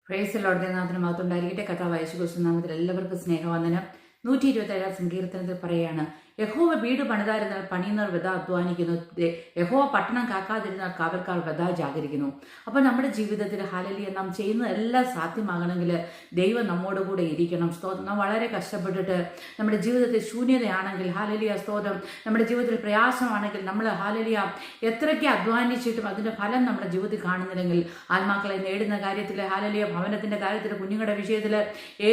Praise Lord ദൈവനാമത്തിന് മഹത്വമുണ്ടായിരിക്കട്ടെ. കർത്താവായ യേശുക്രിസ്തു നാമത്തിൽ എല്ലാവർക്കും സ്നേഹവന്ദനം. 127 സങ്കീർത്തനത്തിൽ പറയാണ്, യഹോവ വീട് പണിതായിരുന്നാൽ പണിയുന്നവർ വൃഥാ അധ്വാനിക്കുന്നു, യഹോവ പട്ടണം കാക്കാതിരുന്നാൽ കാവൽക്കാർ വൃഥാ ജാഗരിക്കുന്നു. അപ്പോൾ നമ്മുടെ ജീവിതത്തിൽ ഹല്ലേലൂയ നാം ചെയ്യുന്നതെല്ലാം സാധ്യമാകണമെങ്കിൽ ദൈവം നമ്മോട് കൂടെ ഇരിക്കണം. സ്തോത്രം. നാം വളരെ കഷ്ടപ്പെട്ടിട്ട് നമ്മുടെ ജീവിതത്തിൽ ശൂന്യതയാണെങ്കിൽ ഹല്ലേലൂയ സ്തോത്രം, നമ്മുടെ ജീവിതത്തിൽ പ്രയാസമാണെങ്കിൽ നമ്മൾ ഹല്ലേലൂയ എത്രയ്ക്ക് അധ്വാനിച്ചിട്ടും അതിൻ്റെ ഫലം നമ്മുടെ ജീവിതത്തിൽ കാണുന്നില്ലെങ്കിൽ, ആത്മാക്കളെ നേടുന്ന കാര്യത്തിൽ ഹല്ലേലൂയ, ഭവനത്തിൻ്റെ കാര്യത്തിൽ, കുഞ്ഞുങ്ങളുടെ വിഷയത്തിൽ,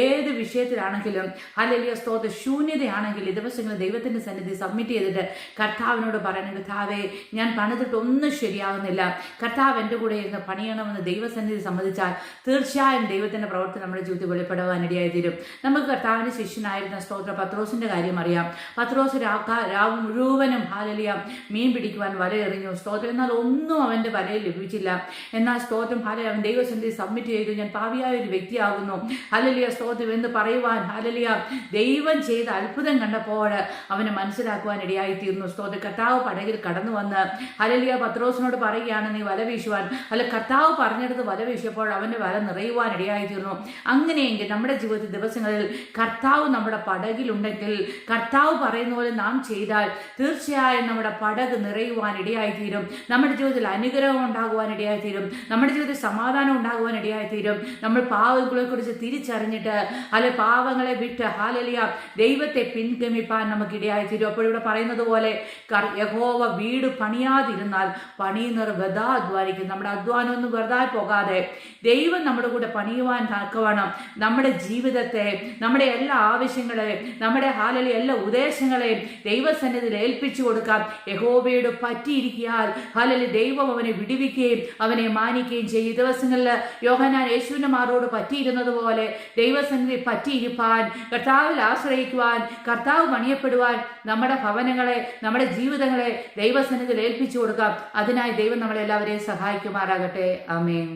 ഏത് വിഷയത്തിലാണെങ്കിലും ഹല്ലേലൂയ സ്തോത്രം, ശൂന്യതയാണെങ്കിൽ ഈ ദിവസങ്ങളിൽ ദൈവത്തിൻ്റെ സന്നിധി സബ്മിറ്റ് ചെയ്തിട്ട് കർത്താവിനോട് പറയണം, കർത്താവേ ഞാൻ പണിതിട്ട് ഒന്നും ശരിയാകുന്നില്ല, കർത്താവ് എൻ്റെ കൂടെ ഇരുന്ന് പണിയണമെന്ന് ദൈവസന്നിധി സമ്മതിച്ചാൽ തീർച്ചയായും ദൈവത്തിൻ്റെ പ്രവൃത്തി നമ്മുടെ ജീവിതത്തിൽ വെളിപ്പെടുവാനിടയായി തീരും. നമുക്ക് കർത്താവിൻ്റെ ശിഷ്യനായിരുന്ന സ്തോത്രം പത്രോസിൻ്റെ കാര്യം അറിയാം. പത്രോസ് രാവ് മുഴുവനും ഹല്ലേലൂയ മീൻ പിടിക്കുവാൻ വലയെറിഞ്ഞു സ്തോത്രം, എന്നാൽ ഒന്നും അവൻ്റെ വലയിൽ ലഭിച്ചില്ല. എന്നാൽ സ്തോത്രം ഹല്ലേലൂയ അവൻ ദൈവസന്നിധി സബ്മിറ്റ് ചെയ്തു, ഞാൻ പാപിയായ ഒരു വ്യക്തിയാകുന്നു ഹല്ലേലൂയ സ്തോത്രം എന്ന് പറയുവാൻ ഹല്ലേലൂയ ദൈവം ചെയ്ത അത്ഭുതം കണ്ടപ്പോൾ അവന് മനസ്സിലാക്കുവാൻ ഇടയായിത്തീർന്നു. സ്തോത്രം. കർത്താവ് പടകിൽ കടന്നു വന്ന് ഹല്ലേലൂയ പത്രോസിനോട് പറയുകയാണ്, നീ വല വീശുവാൻ. അല്ല, കർത്താവ് പറഞ്ഞെടുത്ത് വല വീശിയപ്പോൾ അവൻ്റെ വല നിറയുവാൻ ഇടയായിത്തീർന്നു. അങ്ങനെയെങ്കിൽ നമ്മുടെ ജീവിതത്തിൽ ദിവസങ്ങളിൽ കർത്താവ് നമ്മുടെ പടകിലുണ്ടെങ്കിൽ, കർത്താവ് പറയുന്ന പോലെ നാം ചെയ്താൽ തീർച്ചയായും നമ്മുടെ പടക് നിറയുവാൻ ഇടയായിത്തീരും. നമ്മുടെ ജീവിതത്തിൽ അനുഗ്രഹം ഉണ്ടാകുവാൻ ഇടയായിത്തീരും. നമ്മുടെ ജീവിതത്തിൽ സമാധാനം ഉണ്ടാകുവാൻ ഇടയായിത്തീരും. നമ്മൾ പാവങ്ങളെ കുറിച്ച് തിരിച്ചറിഞ്ഞിട്ട് അല്ലെ പാവങ്ങളെ വിട്ട് ഹല്ലേലൂയ ദൈവത്തെ പിൻഗമിപ്പാൻ നമുക്ക് ഇടയായിത്തീരും. അപ്പോൾ ഇവിടെ പറയുന്നത് പോലെ യഹോവ വീട് പണിയാതിരുന്നാൽ പണിയുന്നവർ വൃഥാ അധ്വാനിക്കും. നമ്മുടെ അധ്വാനമൊന്നും വെറുതെ പോകാതെ ദൈവം നമ്മുടെ കൂടെ പണിയുവാൻ തക്കവണ്ണം നമ്മുടെ ജീവിതത്തെ, നമ്മുടെ എല്ലാ ആവശ്യങ്ങളെയും, നമ്മുടെ ഹല്ലേലൂയ എല്ലാ ഉദ്ദേശങ്ങളെയും ദൈവസന്നിധിയിൽ ഏൽപ്പിച്ചു കൊടുക്കാം. യഹോവയോട് പറ്റിയിരിക്കാൻ ഹല്ലേലൂയ ദൈവം അവനെ വിടുവിക്കുകയും അവനെ മാനിക്കുകയും ചെയ്യും. ഈ ദിവസങ്ങളിൽ യോഹന്നാൻ യേശുവിന്റെ മാറോട് പറ്റിയിരുന്നത് പോലെ ദൈവസന്നിധി പറ്റിയിരിക്കാൻ, കർത്താവിൽ ആശ്രയിക്കുവാൻ, കർത്താവ് പണിയപ്പെടുവാൻ നമ്മുടെ ഭവനങ്ങളെ, നമ്മുടെ ജീവിതങ്ങളെ ദൈവസന്നിധിയിൽ ഏൽപ്പിച്ചു കൊടുക്കാം. അതിനായി ദൈവം നമ്മളെല്ലാവരെയും സഹായിക്കുമാറാകട്ടെ. ആമേൻ.